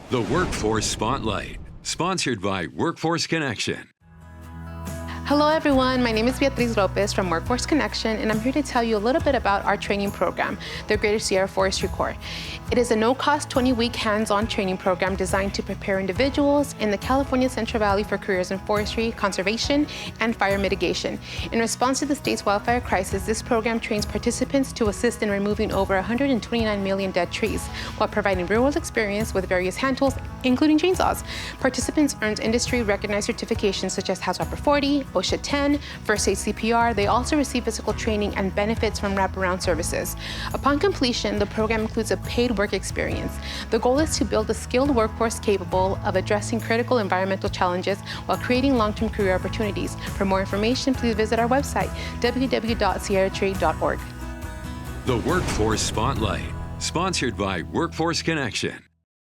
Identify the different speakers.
Speaker 1: The Workforce Spotlight, sponsored by Workforce Connection.
Speaker 2: Hello everyone, my name is Beatriz Lopez from Workforce Connection, and I'm here to tell you a little bit about our training program, the Greater Sierra Forestry Corps. It is a no-cost 20-week hands-on training program designed to prepare individuals in the California Central Valley for careers in forestry, conservation, and fire mitigation. In response to the state's wildfire crisis, this program trains participants to assist in removing over 129 million dead trees, while providing real-world experience with various hand tools, including chainsaws. Participants earn industry-recognized certifications such as House Upper 40, OSHA 10, First Aid CPR. They also receive physical training and benefits from wraparound services. Upon completion, the program includes a paid work experience. The goal is to build a skilled workforce capable of addressing critical environmental challenges while creating long-term career opportunities. For more information, please visit our website, www.sierratree.org.
Speaker 1: The Workforce Spotlight, sponsored by Workforce Connection.